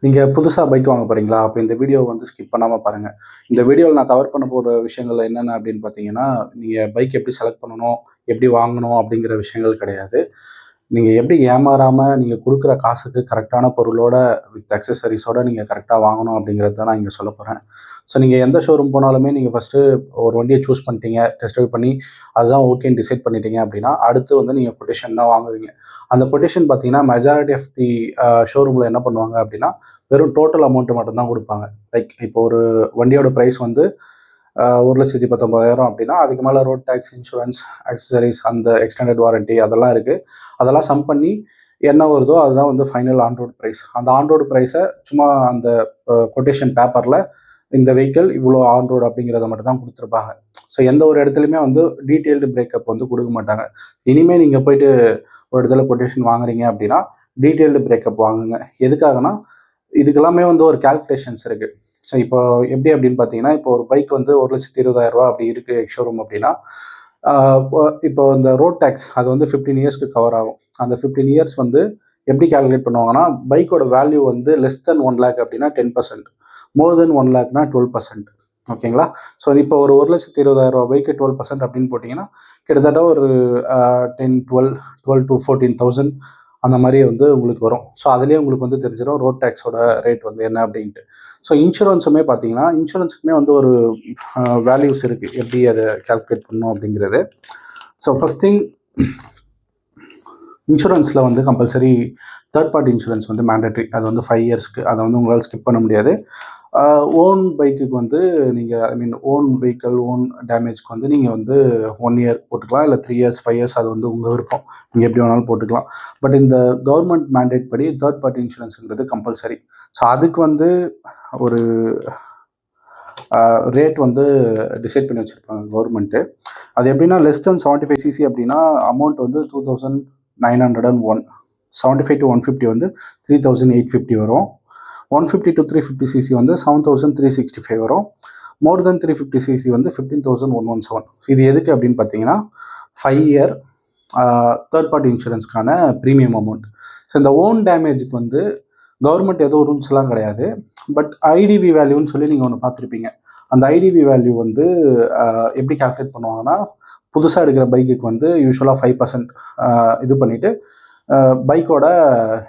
நீங்கள் புதுசாக பைக் வாங்க போகிறீங்களா? அப்போ இந்த வீடியோ வந்து ஸ்கிப் பண்ணாமல் பாருங்கள். இந்த வீடியோவில் நான் கவர் பண்ண போகிற விஷயங்கள் என்னென்ன அப்படின்னு பார்த்தீங்கன்னா, நீங்கள் பைக் எப்படி செலக்ட் பண்ணணும், எப்படி வாங்கணும் அப்படிங்கிற விஷயங்கள் கிடையாது. நீங்கள் எப்படி ஏமாறாமல் நீங்கள் கொடுக்குற காசுக்கு கரெக்டான பொருளோட வித் அக்சசரிஸோடு நீங்கள் கரெக்டாக வாங்கணும் அப்படிங்கிறது தான் நான் இங்கே சொல்ல போகிறேன். ஸோ நீங்கள் எந்த ஷோரூம் போனாலுமே நீங்கள் ஃபஸ்ட்டு ஒரு வண்டியை சூஸ் பண்ணிட்டீங்க, டெஸ்ட் ட்ரைவ் பண்ணி அதுதான் ஓகேன்னு டிசைட் பண்ணிட்டீங்க அப்படின்னா, அடுத்து வந்து நீங்கள் கொட்டேஷன் தான் வாங்குவீங்க. அந்த கொட்டேஷன் பார்த்தீங்கன்னா மெஜாரிட்டி ஆஃப் தி ஷோரூமில் என்ன பண்ணுவாங்க அப்படின்னா, வெறும் டோட்டல் அமௌண்ட்டு மட்டும்தான் கொடுப்பாங்க. லைக் இப்போ ஒரு வண்டியோட ப்ரைஸ் வந்து 1,19,000 அப்படின்னா, அதுக்கு மேலே ரோட் டேக்ஸ், இன்சூரன்ஸ், அக்சசரிஸ், அந்த எக்ஸ்டெண்டட் வாரண்ட்டி அதெல்லாம் இருக்குது. அதெல்லாம் சம் பண்ணி என்ன வருதோ அதுதான் வந்து ஃபைனல் ஆன் ரோட் ப்ரைஸ். அந்த ஆன் ரோடு ப்ரைஸை சும்மா அந்த கொட்டேஷன் பேப்பரில் இந்த வெஹிக்கிள் இவ்வளோ ஆன் ரோடு அப்படிங்கிறத மட்டும் தான் கொடுத்துருப்பாங்க. ஸோ எந்த ஒரு இடத்துலையுமே வந்து டீட்டெயில்டு பிரேக்கப் வந்து கொடுக்க மாட்டாங்க. இனிமேல் நீங்கள் போயிட்டு ஒரு இடத்துல கொட்டேஷன் வாங்குறீங்க அப்படின்னா டீட்டெயில்டு பிரேக்கப் வாங்குங்க. எதுக்காகனா இதுக்கெல்லாமே வந்து ஒரு கால்குலேஷன்ஸ் இருக்குது. ஸோ இப்போ எப்படி அப்படின்னு பார்த்தீங்கன்னா, இப்போ ஒரு பைக் வந்து 1,20,000 அப்படி இருக்குது எக்ஸ்ஷோரூம் அப்படின்னா, இப்போ இந்த ரோட் டேக்ஸ் அது வந்து 15 இயர்ஸ்க்கு கவர் ஆகும். அந்த 15 இயர்ஸ் வந்து எப்படி கால்குலேட் பண்ணுவாங்கன்னா, பைக்கோட வேல்யூ வந்து லெஸ் தென் 1 லேக் அப்படின்னா 10%, மோர் தென் 1 லேக்னா 12%. ஓகேங்களா? ஸோ இப்போ ஒரு 1,20,000 பைக்கு 12% அப்படின்னு போட்டிங்கன்னா கிட்டத்தட்ட ஒரு 12 to 14,000 அந்த மாதிரி வந்து உங்களுக்கு வரும். ஸோ அதுலேயே உங்களுக்கு வந்து தெரிஞ்சிடும் ரோட் டேக்ஸோட ரேட் வந்து என்ன அப்படின்ட்டு. ஸோ இன்சூரன்ஸுமே பார்த்தீங்கன்னா, இன்சூரன்ஸுக்குமே வந்து ஒரு வேல்யூஸ் இருக்குது, எப்படி அதை கால்குலேட் பண்ணணும் அப்படிங்கிறது. ஸோ ஃபஸ்ட் திங், இன்சூரன்ஸில் வந்து கம்பல்சரி தேர்ட் பார்ட்டி இன்சூரன்ஸ் வந்து மேண்டட்ரி. அது வந்து 5 இயர்ஸ்க்கு, அதை வந்து உங்களால் ஸ்கிப் பண்ண முடியாது. ஓன் பைக்குக்கு வந்து நீங்கள் ஓன் வெஹிக்கிள், ஓன் டேமேஜ்க்கு வந்து நீங்கள் வந்து 1 இயர் போட்டுக்கலாம், இல்லை 3 இயர்ஸ், 5 இயர்ஸ், அது வந்து உங்கள் விருப்பம். நீங்கள் எப்படி வேணாலும் போட்டுக்கலாம். பட் இந்த கவர்மெண்ட் மேண்டேட் படி தேர்ட் பார்ட்டி இன்சூரன்ஸுங்கிறது கம்பல்சரி. ஸோ அதுக்கு வந்து ஒரு ரேட் வந்து டிசைட் பண்ணி வச்சுருப்பாங்க கவர்மெண்ட்டு. அது எப்படின்னா, லெஸ் தென் 75 சிசி அப்படின்னா அமௌண்ட் வந்து 2,901. 75 to 150 வந்து 3,850 வரும். 150 to 350 சிசி வந்து 7,365 வரும். மோர் தென் 350 சிசி வந்து 15,117. இது எதுக்கு அப்படின்னு பார்த்தீங்கன்னா, 5 இயர் தேர்ட் பார்ட்டி இன்சூரன்ஸ்க்கான ப்ரீமியம் அமௌண்ட். ஸோ இந்த ஓன் டேமேஜுக்கு வந்து கவர்மெண்ட் ஏதோ ரூல்ஸ்லாம் கிடையாது. பட் ஐடிவி வேல்யூன்னு சொல்லி நீங்கள் ஒன்று பார்த்துருப்பீங்க. அந்த ஐடிவி வேல்யூ வந்து எப்படி கால்குலேட் பண்ணுவாங்கன்னா, புதுசாக எடுக்கிற பைக்குக்கு வந்து யூஸ்வலாக 5% இது பண்ணிவிட்டு பைக்கோட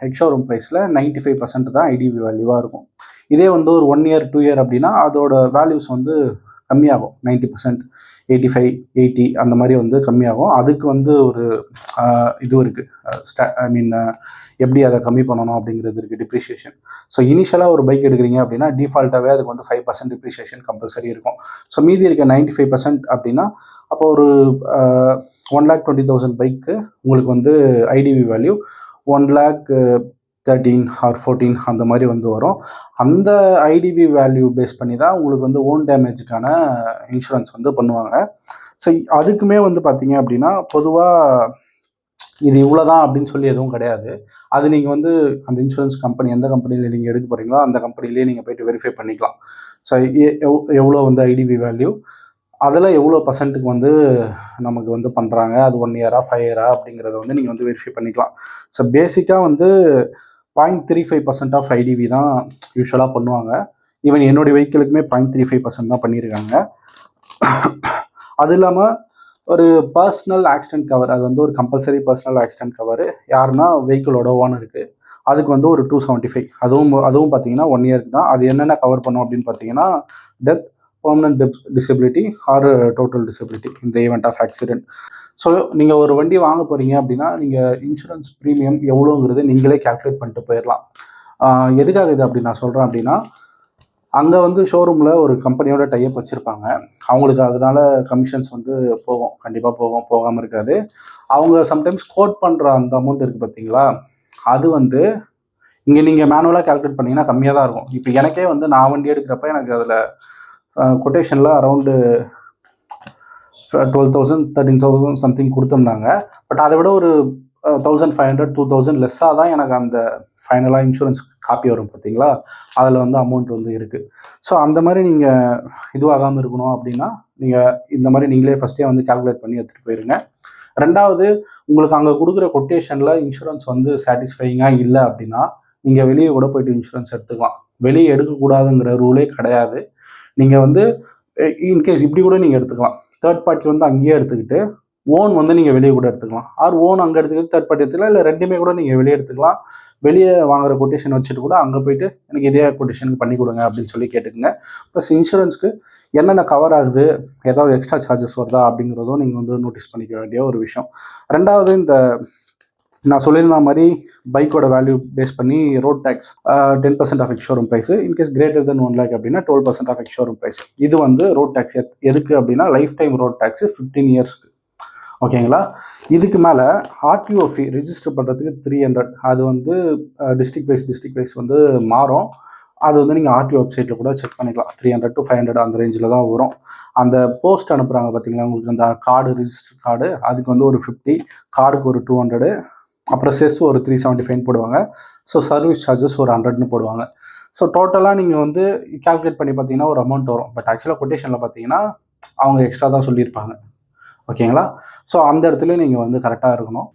எக்ஸ்ஷோரூம் ப்ரைஸில் 95% தான் ஐடிவி வேல்யூவாக இருக்கும். இதே வந்து ஒரு 1 இயர் 2 இயர் அப்படின்னா அதோட வேல்யூஸ் வந்து கம்மியாகும். 90%, 85, 80 அந்த மாதிரி வந்து கம்மியாகும். அதுக்கு வந்து ஒரு இது இருக்குது, எப்படி அதை கம்மி பண்ணணும் அப்படிங்கிறது இருக்குது, டிப்ரிஷியேஷன். ஸோ இனிஷியலாக ஒரு பைக் எடுக்கிறீங்க அப்படின்னா டிஃபால்ட்டாகவே அதுக்கு வந்து 5% டிப்ரிஷியேஷன் கம்பல்சரி இருக்கும். ஸோ மீதி இருக்க 95% அப்படின்னா அப்போ ஒரு 1,20,000 பைக்கு உங்களுக்கு வந்து ஐடிவி வேல்யூ 1,13,000 or 14 அந்த மாதிரி வந்து வரும். அந்த ஐடிவி வேல்யூ பேஸ் பண்ணி தான் உங்களுக்கு வந்து ஓன் டேமேஜுக்கான இன்சூரன்ஸ் வந்து பண்ணுவாங்க. ஸோ அதுக்குமே வந்து பார்த்தீங்க அப்படின்னா, பொதுவாக இது இவ்வளோ தான் அப்படின்னு சொல்லி எதுவும் கிடையாது. அது நீங்கள் வந்து அந்த இன்சூரன்ஸ் கம்பெனி எந்த கம்பெனியில் நீங்கள் எடுக்க போகிறீங்களோ அந்த கம்பெனிலேயே நீங்கள் போய்ட்டு வெரிஃபை பண்ணிக்கலாம். ஸோ எவ்வளோ வந்து ஐடிவி வேல்யூ, அதில் எவ்வளோ பர்சன்ட்டுக்கு வந்து நமக்கு வந்து பண்ணுறாங்க, அது 1 இயரா 5 இயரா அப்படிங்கிறத வந்து நீங்கள் வந்து வெரிஃபை பண்ணிக்கலாம். ஸோ பேசிக்காக வந்து 0.35% ஆஃப் ஐடிவி தான் யூஸ்வலாக பண்ணுவாங்க. ஈவன் என்னுடைய வெஹிக்கிளுக்குமே 0.35% தான் பண்ணியிருக்காங்க. அது இல்லாமல் ஒரு பர்சனல் ஆக்சிடென்ட் கவர், அது வந்து ஒரு கம்பல்சரி பர்சனல் ஆக்சிடென்ட் கவர் யாருன்னா வெஹிக்கிளோட ஓனருக்கு, அதுக்கு வந்து ஒரு 275. அதுவும் பார்த்தீங்கன்னா 1 இயருக்கு தான். அது என்னென்ன கவர் பண்ணும் அப்படின்னு பார்த்தீங்கன்னா, death, permanent disability or total disability இந்த ஈவெண்ட் ஆஃப் ஆக்சிடென்ட். ஸோ நீங்கள் ஒரு வண்டி வாங்க போகிறீங்க அப்படின்னா நீங்கள் இன்சூரன்ஸ் ப்ரீமியம் எவ்வளோங்கிறது நீங்களே கால்குலேட் பண்ணிட்டு போயிடலாம். எதுக்காக இது அப்படி நான் சொல்கிறேன் அப்படின்னா, அங்கே வந்து ஷோரூமில் ஒரு கம்பெனியோட டைப் வச்சுருப்பாங்க. அவங்களுக்கு அதனால கமிஷன்ஸ் வந்து போகும், கண்டிப்பாக போகும், போகாமல் இருக்காது. அவங்க சம்டைம்ஸ் கோட் பண்ணுற அந்த அமௌண்ட் இருக்குது பார்த்தீங்களா, அது வந்து இங்கே நீங்கள் மேனுவலாக கால்குலேட் பண்ணிங்கன்னா கம்மியாக தான் இருக்கும். இப்போ எனக்கே வந்து நான் வண்டி எடுக்கிறப்ப எனக்கு அதில் கொட்டேஷனில் அரௌண்டு 12,000 13,000 சம்திங் கொடுத்துருந்தாங்க. பட் அதை விட ஒரு 1,500 2,000 லெஸ்ஸாக தான் எனக்கு அந்த ஃபைனலாக இன்சூரன்ஸ் காப்பி வரும் பார்த்தீங்களா, அதில் வந்து அமௌண்ட் வந்து இருக்குது. ஸோ அந்த மாதிரி நீங்கள் இதுவாகாமல் இருக்கணும் அப்படின்னா நீங்கள் இந்த மாதிரி நீங்களே ஃபஸ்ட்டே வந்து கால்குலேட் பண்ணி எடுத்துகிட்டு போயிருங்க. ரெண்டாவது, உங்களுக்கு அங்கே கொடுக்குற கொட்டேஷனில் இன்சூரன்ஸ் வந்து சாட்டிஸ்ஃபையிங்காக இல்லை அப்படின்னா நீங்கள் வெளியே கூட போயிட்டு இன்சூரன்ஸ் எடுத்துக்கலாம். வெளியே எடுக்கக்கூடாதுங்கிற ரூலே கிடையாது. நீங்கள் வந்து இன்கேஸ் இப்படி கூட நீங்கள் எடுத்துக்கலாம். தேர்ட் பார்ட்டி வந்து அங்கேயே எடுத்துக்கிட்டு ஓன் வந்து நீங்கள் வெளியே கூட எடுத்துக்கலாம். ஆர் ஓன் அங்கே எடுத்துக்கிட்டு தேர்ட் பார்ட்டி எடுத்துக்கலாம். இல்லை ரெண்டுமே கூட நீங்கள் வெளியே எடுத்துக்கலாம். வெளியே வாங்குற கொட்டேஷன் வச்சுட்டு கூட அங்கே போயிட்டு எனக்கு இதே கொட்டேஷனுக்கு பண்ணி கொடுங்க அப்படின்னு சொல்லி கேட்டுக்குங்க. ப்ளஸ் இன்சூரன்ஸ்க்கு என்னென்ன கவர் ஆகுது, ஏதாவது எக்ஸ்ட்ரா சார்ஜஸ் வருதா அப்படிங்கிறதும் நீங்கள் வந்து நோட்டீஸ் பண்ணிக்க வேண்டிய ஒரு விஷயம். ரெண்டாவது, இந்த நான் சொல்லியிருந்த மாதிரி பைக்கோட வேல்யூ பேஸ் பண்ணி road tax 10% of ex showroom price, in case greater than 1 lakh அப்படின்னா 12% ஆஃப் எக்ஸ் ஷோரூம் ப்ரைஸ். இது வந்து ரோட் டேக்ஸ் எதுக்கு அப்படின்னா லைஃப் டைம் ரோட் டேக்ஸ் 15 இயர்ஸ்க்கு. ஓகேங்களா? இதுக்கு மேலே ஆர்டிஓ ஃபீ ரிஜிஸ்டர் பண்ணுறதுக்கு 300. அது வந்து டிஸ்ட்ரிக்ட் வைஸ் வந்து மாறும். அது வந்து நீங்கள் ஆர்டிஓ வெப்சைட்டில் கூட செக் பண்ணிக்கலாம். 300 to 500 அந்த ரேஞ்சில் தான் வரும். அந்த போஸ்ட் அனுப்புகிறாங்க பார்த்தீங்களா, உங்களுக்கு அந்த கார்டு, ரிஜிஸ்டர் கார்டு, அதுக்கு வந்து ஒரு 50, கார்டுக்கு ஒரு 200, அப்புறம் செஸ் ஒரு 375 போடுவாங்க. ஸோ சர்வீஸ் சார்ஜஸ் ஒரு 100ன்னு போடுவாங்க. ஸோ டோட்டலாக நீங்கள் வந்து கால்குலேட் பண்ணி பார்த்தீங்கன்னா ஒரு அமௌண்ட் வரும். பட் ஆக்சுவலாக கொட்டேஷனில் பார்த்தீங்கன்னா அவங்க எக்ஸ்ட்ரா தான் சொல்லியிருப்பாங்க. ஓகேங்களா? ஸோ அந்த இடத்துல நீங்கள் வந்து கரெக்டாக இருக்கணும்.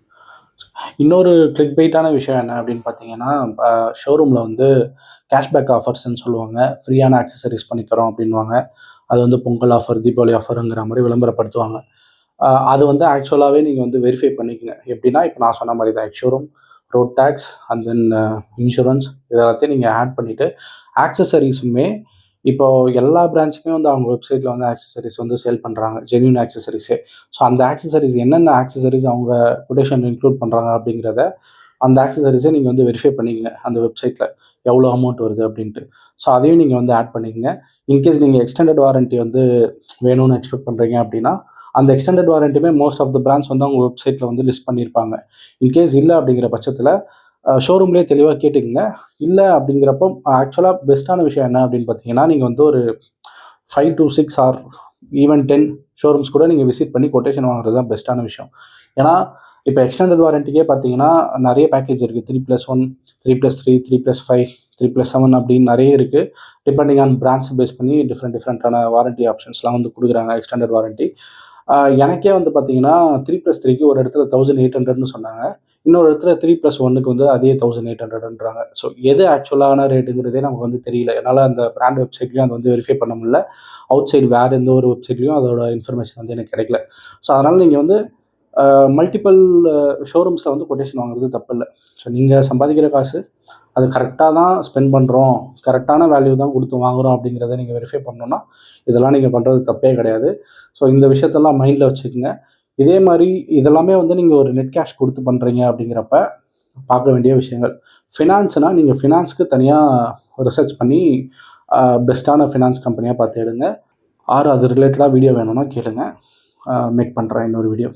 இன்னொரு கிளிக் பைட்டான விஷயம் என்ன அப்படின்னு பார்த்தீங்கன்னா, ஷோரூமில் வந்து கேஷ்பேக் ஆஃபர்ஸ்ன்னு சொல்லுவாங்க. ஃப்ரீயான ஆக்சசரிஸ் பண்ணி தரோம் அப்படின்வாங்க. அது வந்து பொங்கல் ஆஃபர், தீபாவளி ஆஃபருங்கிற மாதிரி விளம்பரப்படுத்துவாங்க. அது வந்து ஆக்சுவலாகவே நீங்கள் வந்து வெரிஃபை பண்ணிக்கங்க. எப்படின்னா, இப்போ நான் சொன்ன மாதிரி தான் showroom, road tax and then insurance இதெல்லாத்தையும் நீங்கள் ஆட் பண்ணிவிட்டு, ஆக்சசரிஸுமே இப்போ எல்லா பிரான்ச்சுமே வந்து அவங்க வெப்சைட்டில் வந்து ஆக்சசரிஸ் வந்து சேல் பண்ணுறாங்க, ஜென்யூன் ஆக்சசரிஸே. ஸோ அந்த ஆக்சசரிஸ் என்னென்ன ஆக்சசரிஸ் அவங்க கொட்டேஷன் இன்க்ளூட் பண்ணுறாங்க அப்படிங்கிறத, அந்த ஆக்சசரிஸை நீங்கள் வந்து வெரிஃபை பண்ணிக்கங்க அந்த வெப்சைட்டில் எவ்வளோ அமௌண்ட் வருது அப்படின்ட்டு. ஸோ அதையும் நீங்கள் வந்து ஆட் பண்ணிக்கங்க. இன்கேஸ் நீங்கள் எக்ஸ்டெண்டட் வாரண்ட்டி வந்து வேணும்னு எக்ஸ்பெக்ட் பண்ணுறீங்க அப்படின்னா, அந்த எக்ஸ்டெண்டட் வாரண்ட்டியுமே மோஸ்ட் ஆஃப் த பிராண்ட்ஸ் வந்து அவங்க வெப்சைட்டில் வந்து லிஸ்ட் பண்ணியிருப்பாங்க. இன்கேஸ் இல்லை அப்படிங்கிற பட்சத்தில் ஷோரூம்லேயே தெளிவாக கேட்டுக்குங்க. இல்லை அப்படிங்கிறப்போ ஆக்சுவலாக பெஸ்ட்டான விஷயம் என்ன அப்படின்னு பார்த்தீங்கன்னா, நீங்கள் வந்து ஒரு 5 to 6 ஆர் ஈவன் 10 ஷோரூம்ஸ் கூட நீங்கள் விசிட் பண்ணி கொட்டேஷன் வாங்குறது தான் பெஸ்ட்டான விஷயம். ஏன்னா இப்போ எக்ஸ்டெண்டட் வாரண்ட்டிக்கே பார்த்தீங்கன்னா நிறைய பேக்கேஜ் இருக்குது. 3+1, 3+3, 3+5, 3+7 அப்படின்னு நிறைய இருக்குது. டிபெண்டிங் ஆன் பிராண்ட்ஸ் பேஸ் பண்ணி டிஃப்ரெண்ட்டான வாரண்ட்டி ஆப்ஷன்ஸ்லாம் வந்து கொடுக்குறாங்க எக்ஸ்டெண்டட் வாரண்ட்டி. எனக்கே வந்து பார்த்தீங்கன்னா 3+3க்கு ஒரு இடத்துல 1800ன்னு சொன்னாங்க. இன்னொரு இடத்துல 3+1க்கு வந்து அதே 1800ன்றாங்க. ஸோ எது ஆக்சுவலான ரேட்டுங்கிறதே நமக்கு வந்து தெரியல. என்னால் அந்த பிராண்ட் வெப்சைட்லையும் அதை வந்து வெரிஃபை பண்ண முடியல. அவுட் சைடு வேறு எந்த ஒரு வெப்சைட்லையும் அதோட இன்ஃபர்மேஷன் வந்து எனக்கு கிடைக்கல. ஸோ அதனால் நீங்கள் வந்து மல்டிபிள் ஷோரூம்ஸில் வந்து கொட்டேஷன் வாங்குறது தப்பில்லை. ஸோ நீங்கள் சம்பாதிக்கிற காசு அது கரெக்டாக தான் ஸ்பெண்ட் பண்ணுறோம், கரெக்டான வேல்யூ தான் கொடுத்து வாங்குகிறோம் அப்படிங்கிறத நீங்கள் வெரிஃபை பண்ணணுன்னா இதெல்லாம் நீங்கள் பண்ணுறது தப்பே கிடையாது. ஸோ இந்த விஷயத்தெல்லாம் மைண்டில் வச்சுக்கோங்க. இதே மாதிரி இதெல்லாமே வந்து நீங்கள் ஒரு நெட் கேஷ் கொடுத்து பண்ணுறீங்க அப்படிங்கிறப்ப பார்க்க வேண்டிய விஷயங்கள். ஃபினான்ஸ்னால் நீங்கள் ஃபினான்ஸுக்கு தனியாக ரிசர்ச் பண்ணி பெஸ்ட்டான ஃபினான்ஸ் கம்பெனியாக பார்த்து எடுங்க. ஆர் அது ரிலேட்டடாக வீடியோ வேணும்னா கேளுங்க. மேக் பண்ணுறேன் இன்னொரு வீடியோ.